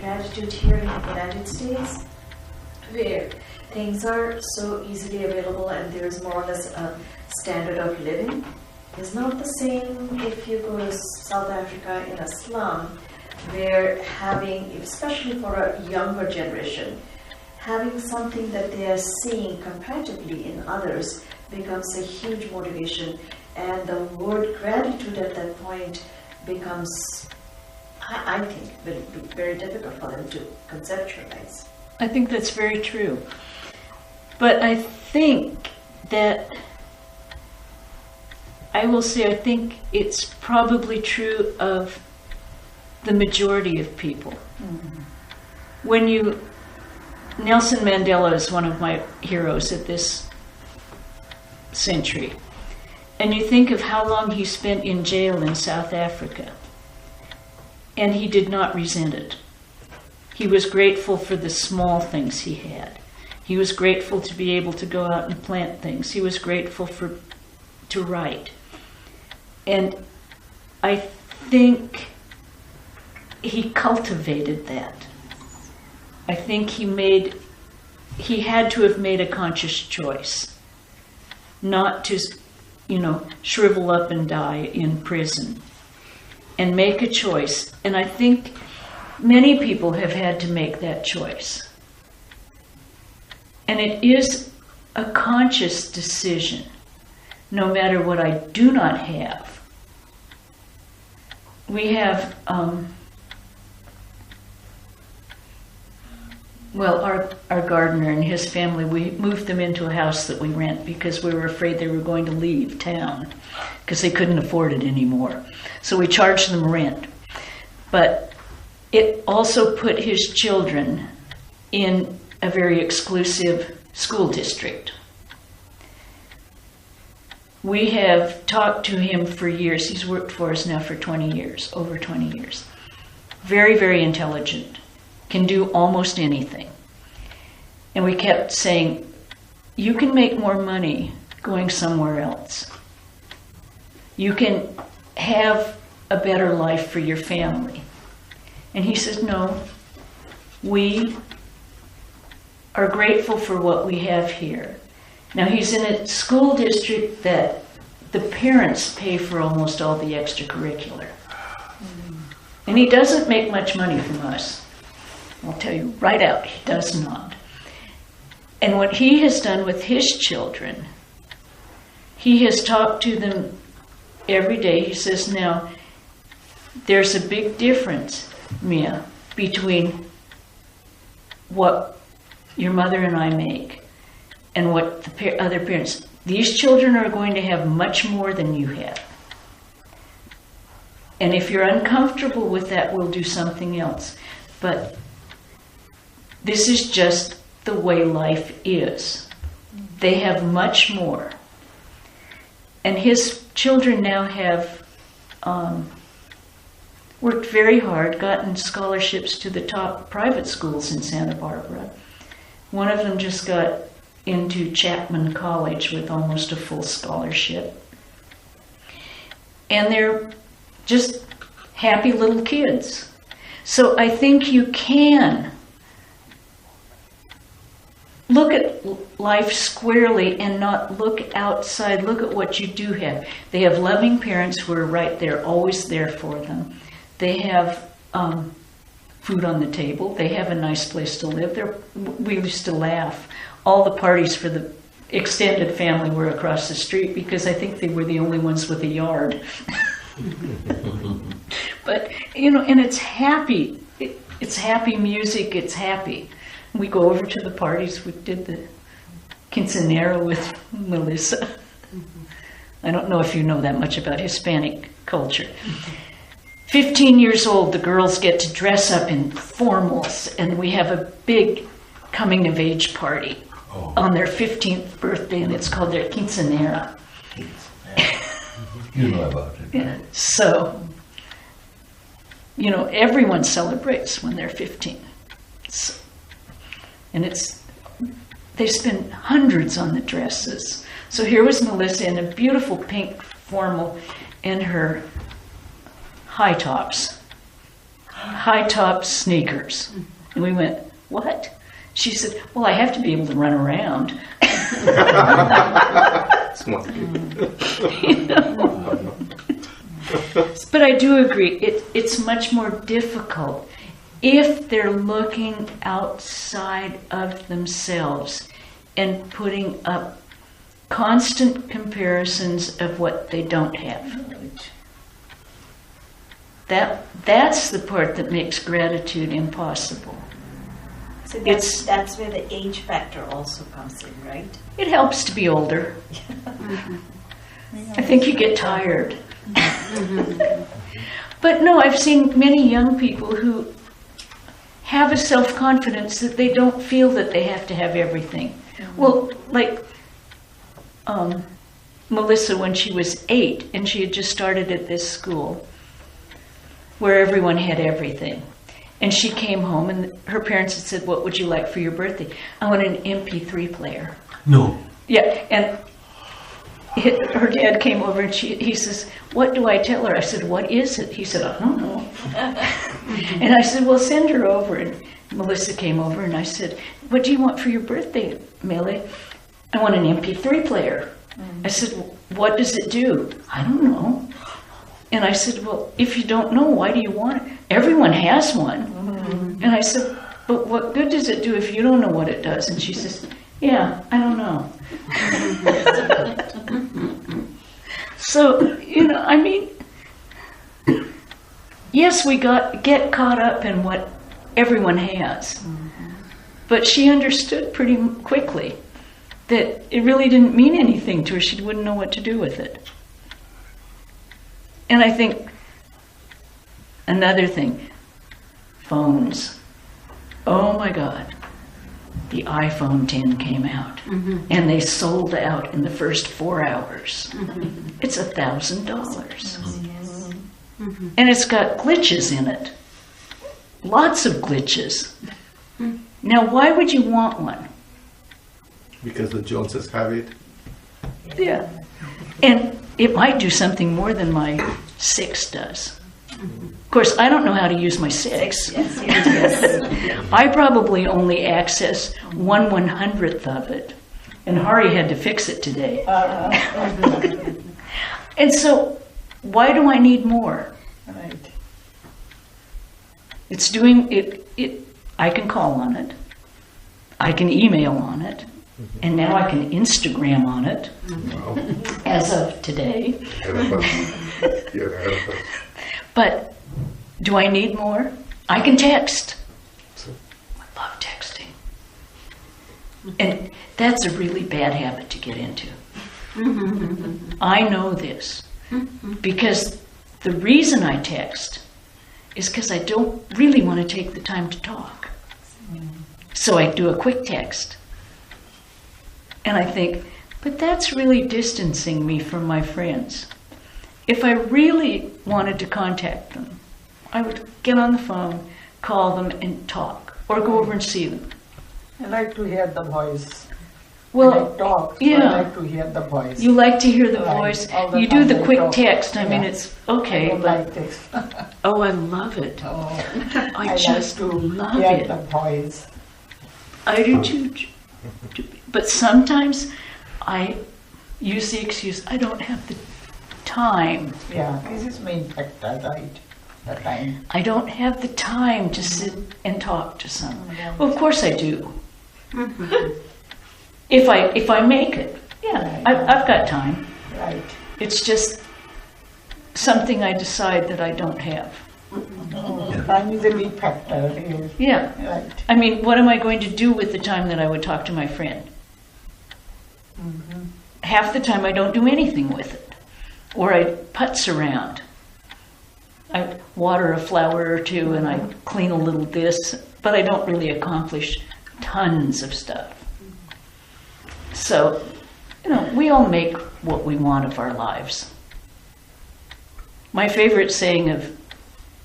gratitude here in the United States, where things are so easily available and there's more or less a standard of living, is not the same if you go to South Africa in a slum, where having, especially for a younger generation, having something that they are seeing comparatively in others becomes a huge motivation, and the word gratitude at that point becomes, I think, will be very difficult for them to conceptualize. I think that's very true. But I think that, I will say, I think it's probably true of the majority of people. Mm-hmm. Nelson Mandela is one of my heroes of this century. And you think of how long he spent in jail in South Africa, and he did not resent it. He was grateful for the small things he had. He was grateful to be able to go out and plant things. He was grateful to write. And I think he cultivated that. I think he had to have made a conscious choice not to, shrivel up and die in prison, and make a choice. And I think many people have had to make that choice. And it is a conscious decision, no matter what I do not have. We have, our gardener and his family, we moved them into a house that we rent because we were afraid they were going to leave town because they couldn't afford it anymore. So we charged them rent. But it also put his children in a very exclusive school district. We have talked to him for years. He's worked for us now for 20 years, over 20 years. Very, very intelligent, can do almost anything. And we kept saying, you can make more money going somewhere else. You can have a better life for your family. And he says, no, we are grateful for what we have here. Now he's in a school district that the parents pay for almost all the extracurricular. And he doesn't make much money from us. I'll tell you right out, he does not. And what he has done with his children, he has talked to them every day. He says, now, there's a big difference, Mia, between what your mother and I make and what the other parents. These children are going to have much more than you have. And if you're uncomfortable with that, we'll do something else. But this is just the way life is. They have much more. And his children now have worked very hard, gotten scholarships to the top private schools in Santa Barbara. One of them just got into Chapman College with almost a full scholarship. And they're just happy little kids. So I think you can look at life squarely and not look outside. Look at what you do have. They have loving parents who are right there, always there for them. They have food on the table. They have a nice place to live. We used to laugh. All the parties for the extended family were across the street because I think they were the only ones with a yard. But, and it's happy. It's happy music. It's happy. We go over to the parties. We did the quinceanera with Melissa. I don't know if you know that much about Hispanic culture. 15 years old, the girls get to dress up in formals, and we have a big coming-of-age party on their 15th birthday, and it's called their quinceanera. You know about it. Yeah. So, everyone celebrates when they're 15. So, and they spend hundreds on the dresses. So here was Melissa in a beautiful pink formal and her high tops sneakers. And we went, what? She said, well, I have to be able to run around. Smart. But I do agree, it's much more difficult if they're looking outside of themselves and putting up constant comparisons of what they don't have. That's the part that makes gratitude impossible. So that's where the age factor also comes in, right? It helps to be older. I think you get tired. But no, I've seen many young people who have a self-confidence that they don't feel that they have to have everything. Well, like Melissa when she was 8 and she had just started at this school where everyone had everything. And she came home and her parents had said, what would you like for your birthday? I want an MP3 player. No. Yeah, and her dad came over and he says, what do I tell her? I said, what is it? He said, I don't know. And I said, well, send her over. And Melissa came over and I said, what do you want for your birthday, Millie? I want an MP3 player. I said, what does it do? I don't know. And I said, well, if you don't know, why do you want it? Everyone has one. And I said, but what good does it do if you don't know what it does? And she says, yeah, I don't know. So, I mean, yes, we get caught up in what everyone has. But she understood pretty quickly that it really didn't mean anything to her. She wouldn't know what to do with it. And I think another thing, phones. Oh my God, the iPhone 10 came out and they sold out in the first 4 hours. It's $1,000. And it's got glitches in it. Lots of glitches. Now, why would you want one? Because the Joneses have it. Yeah. And it might do something more than my 6 does. Of course, I don't know how to use my 6. Yes. I probably only access 1/100th of it. And Hari had to fix it today. And so, why do I need more? Right. It's doing it. I can call on it. I can email on it. And now I can Instagram on it. Wow. As of today. You're ahead of us. But do I need more? I can text. I love texting. And that's a really bad habit to get into. I know this. Because the reason I text is because I don't really want to take the time to talk. So I do a quick text. And I think, but that's really distancing me from my friends. If I really wanted to contact them, I would get on the phone, call them, and talk, or go over and see them. I like to hear the voice. Well, when I talk, so yeah. I like to hear the voice. You like to hear the Right. voice. All the You do time the I quick talk. text. I mean, Yeah. it's okay, I don't but like this. oh, I love it. Oh, I just like to love hear it. the voice. I do too. But sometimes I use the excuse, I don't have the time. Yeah, this is main factor, right? The time. I don't have the time to sit and talk to someone. Well, of course I do. If I make it, yeah, I've got time. Right. It's just something I decide that I don't have. Oh, time is a big factor here. Yeah. Right. I mean, what am I going to do with the time that I would talk to my friend? Half the time I don't do anything with it. Or I putz around. I water a flower or two and I clean a little this, but I don't really accomplish tons of stuff. So, we all make what we want of our lives. My favorite saying of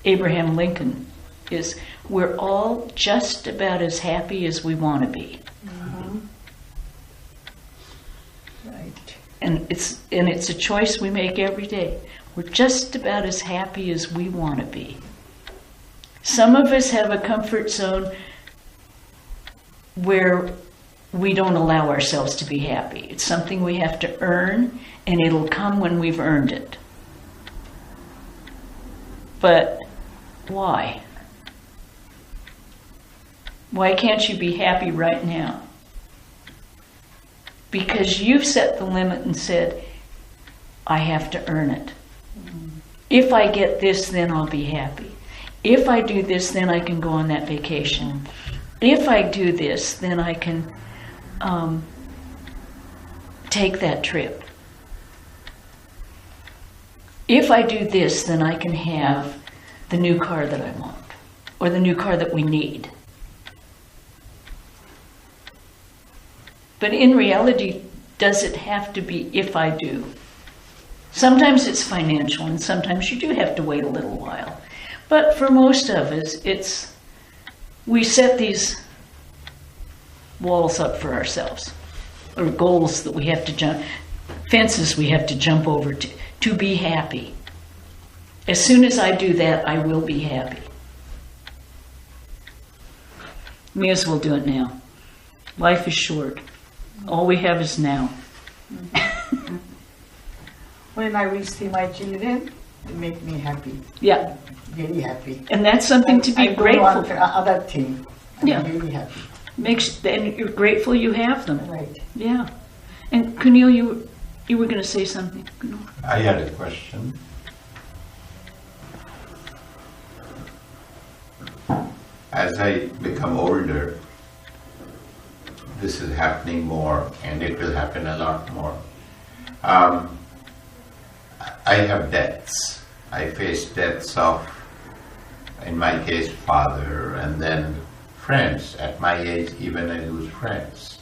Abraham Lincoln is, we're all just about as happy as we want to be. Right. And it's a choice we make every day. We're just about as happy as we want to be. Some of us have a comfort zone where we don't allow ourselves to be happy. It's something we have to earn, and it'll come when we've earned it. But why? Why can't you be happy right now? Because you've set the limit and said, I have to earn it. If I get this, then I'll be happy. If I do this, then I can go on that vacation. If I do this, then I can take that trip. If I do this, then I can have the new car that I want, or the new car that we need. But in reality, does it have to be if I do? Sometimes it's financial, and sometimes you do have to wait a little while. But for most of us, we set these walls up for ourselves, or goals that we have to jump, fences we have to jump over to be happy. As soon as I do that, I will be happy. May as well do it now. Life is short. All we have is now. When I will see my children, they make me happy. Yeah. Very happy. And that's something to be I grateful don't want for. other thing. I'm Yeah. really happy. And you're grateful you have them. Right. Yeah. And Kunal, you were going to say something. Kunal? I had a question. As I become older, this is happening more, and it will happen a lot more. I have deaths. I face deaths of, in my case, father, and then friends. At my age, even I lose friends.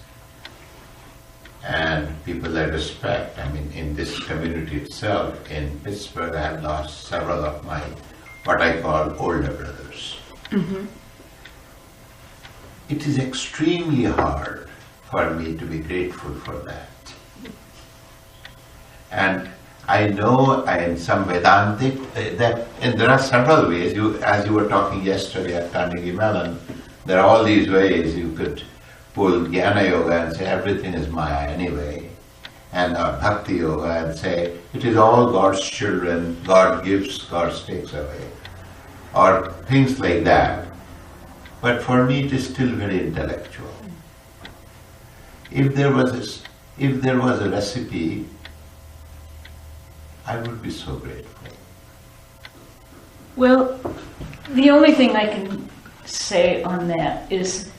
And people I respect. I mean, in this community itself, in Pittsburgh, I have lost several of my, what I call older brothers. Mm-hmm. It is extremely hard for me to be grateful for that. And I know in some Vedantic, and there are several ways, as you were talking yesterday at Carnegie Mellon, there are all these ways you could pull Jnana Yoga and say everything is Maya anyway, and Bhakti Yoga and say it is all God's children, God gives, God takes away, or things like that. But for me it is still very intellectual. If there was a recipe, I would be so grateful. Well, the only thing I can say on that is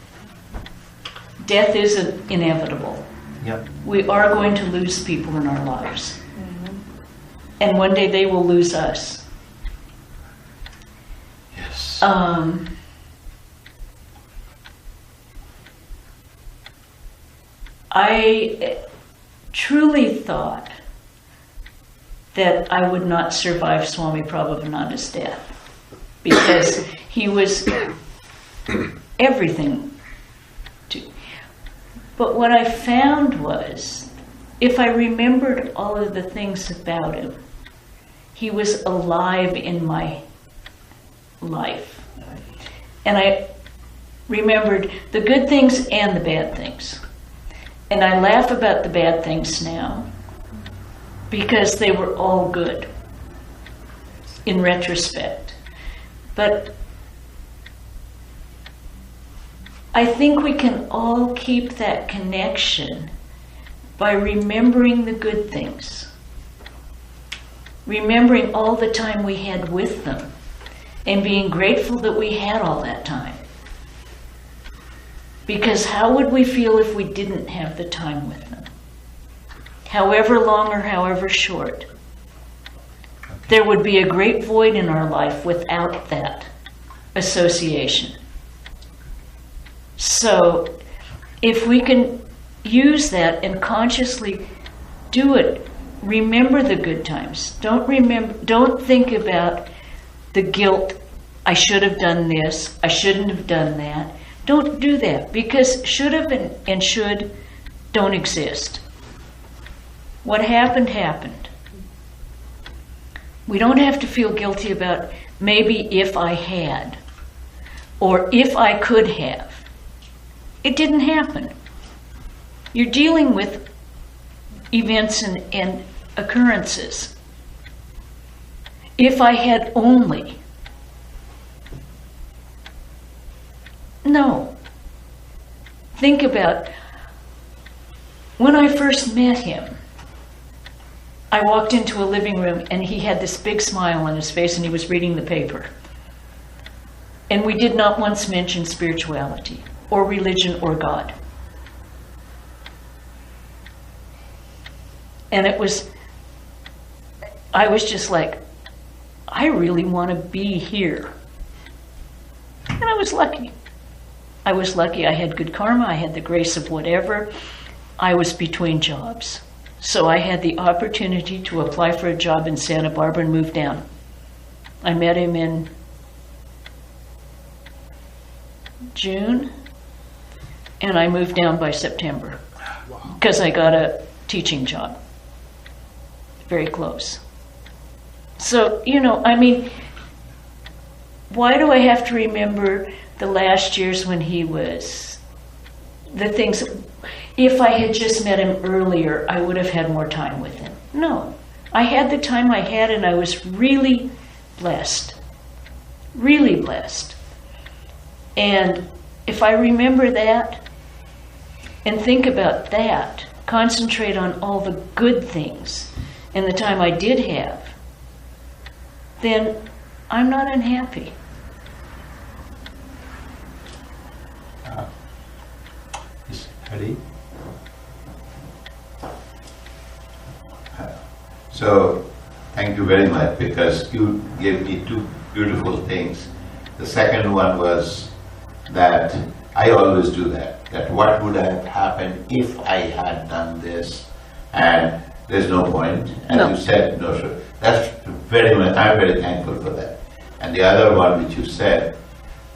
death is inevitable. Yep. We are going to lose people in our lives. And one day they will lose us. Yes. I truly thought that I would not survive Swami Prabhavananda's death because he was everything. But what I found was, if I remembered all of the things about him, he was alive in my life. And I remembered the good things and the bad things. And I laugh about the bad things now because they were all good in retrospect. But I think we can all keep that connection by remembering the good things. Remembering all the time we had with them and being grateful that we had all that time. Because how would we feel if we didn't have the time with them? However long or however short. There would be a great void in our life without that association. So if we can use that and consciously do it, remember the good times. Don't think about the guilt I should have done this, I shouldn't have done that. Don't do that, because should have and should don't exist. What happened, happened. We don't have to feel guilty about maybe if I had, or if I could have. It didn't happen. You're dealing with events and occurrences. If I had only. No. Think about when I first met him. I walked into a living room and he had this big smile on his face and he was reading the paper. And we did not once mention spirituality or religion or God. And I was just like, I really want to be here. And I was lucky. I was lucky. I had good karma. I had the grace of whatever. I was between jobs. So I had the opportunity to apply for a job in Santa Barbara and move down. I met him in June, and I moved down by September because I got a teaching job. Very close. So, I mean, why do I have to remember the last years when he was, the things, if I had just met him earlier, I would have had more time with him. No, I had the time I had and I was really blessed. Really blessed. And if I remember that and think about that, concentrate on all the good things and the time I did have, then I'm not unhappy. Hari? So, thank you very much, because you gave me two beautiful things. The second one was that I always do that what would have happened if I had done this, and there's no point. As No. you said, no, sure. That's very much, I'm very thankful for that. And the other one which you said,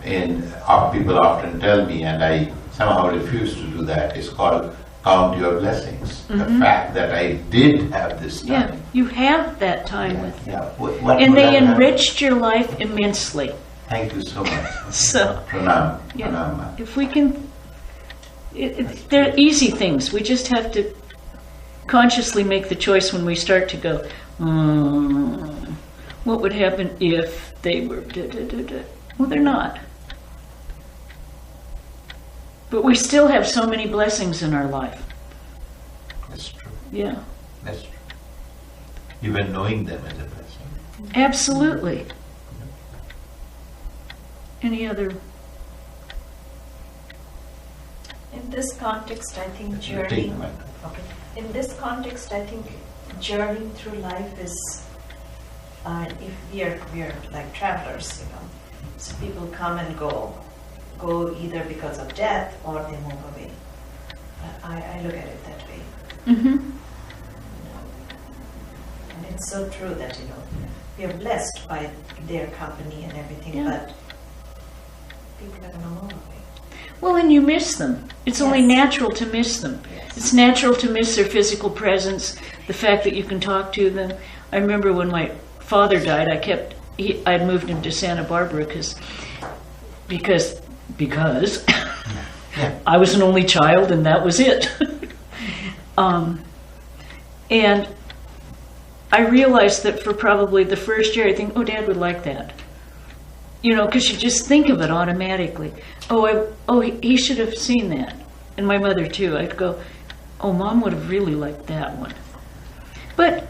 people often tell me, and I somehow refuse to do that, is called count your blessings. The fact that I did have this time. Yeah, you have that time with them. Yeah. What And would they have happened? enriched your life immensely. Thank you so much. So, Pranam. yeah, Pranam. if we can, they're easy things. We just have to consciously make the choice when we start to go, what would happen if they were da-da-da-da? Well, they're not. But we still have so many blessings in our life. That's true. Yeah, That's true. Even knowing them is a blessing. absolutely. Any other? In this context, I think Take journeying. one. Okay. In this context, I think journeying through life is, if we're like travelers, so people come and go either because of death or they move away. I look at it that way. Mm-hmm. And it's so true that, we are blessed by their company and everything, Yeah. but people are going to move away. Well, and you miss them. It's only Yes. natural to miss them. Yes. It's natural to miss their physical presence, the fact that you can talk to them. I remember when my father died, I'd moved him to Santa Barbara because Yeah. I was an only child and that was it. And I realized that for probably the first year, I think, oh, Dad would like that. Because you just think of it automatically. He should have seen that. And my mother too. I'd go, oh, Mom would have really liked that one. But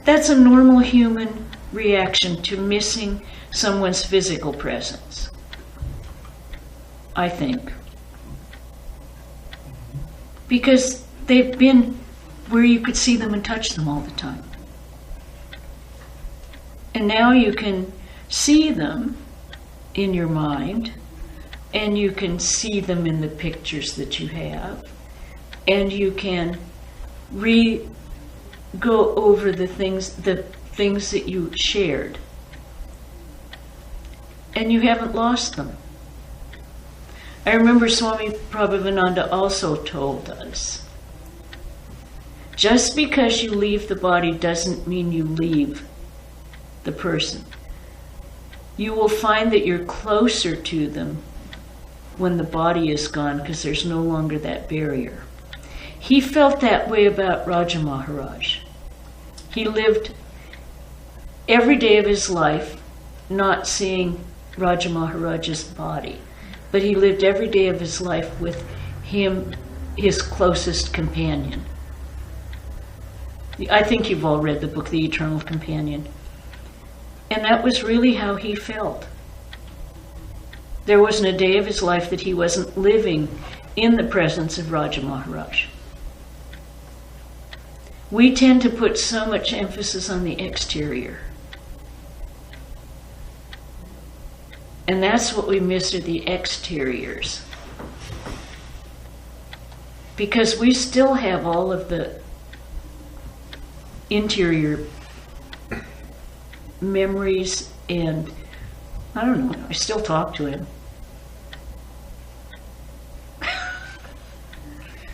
that's a normal human reaction to missing someone's physical presence, I think. Because they've been where you could see them and touch them all the time. And now you can see them in your mind, and you can see them in the pictures that you have, and you can go over the things that you shared. and you haven't lost them. I remember Swami Prabhavananda also told us, just because you leave the body doesn't mean you leave the person. You will find that you're closer to them when the body is gone because there's no longer that barrier. He felt that way about Raja Maharaj. He lived every day of his life not seeing Raja Maharaj's body, but he lived every day of his life with him, his closest companion. I think you've all read the book, The Eternal Companion. And that was really how he felt. There wasn't a day of his life that he wasn't living in the presence of Raja Maharaj. We tend to put so much emphasis on the exterior. And that's what we miss, are the exteriors. Because we still have all of the interior memories, and I don't know, I still talk to him.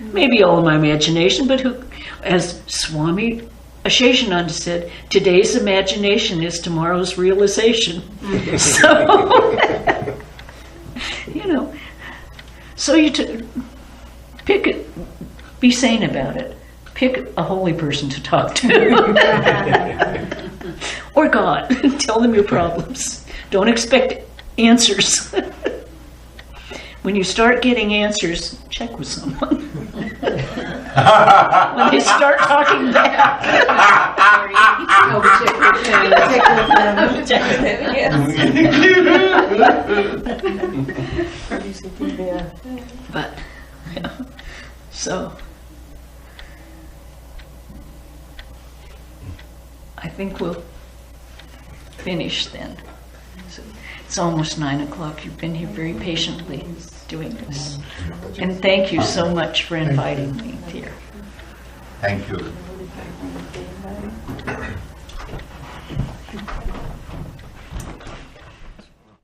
Maybe all in my imagination, but who, as Swami Asheshananda said, today's imagination is tomorrow's realization. So, you know, so you pick it, be sane about it. Pick a holy person to talk to. Or God. Tell them your problems. Don't expect answers. When you start getting answers, check with someone. When they start talking back. But, yeah. So, I think we'll finish then. So it's almost 9 o'clock. You've been here very patiently doing this. And thank you so much for inviting me here. Thank you.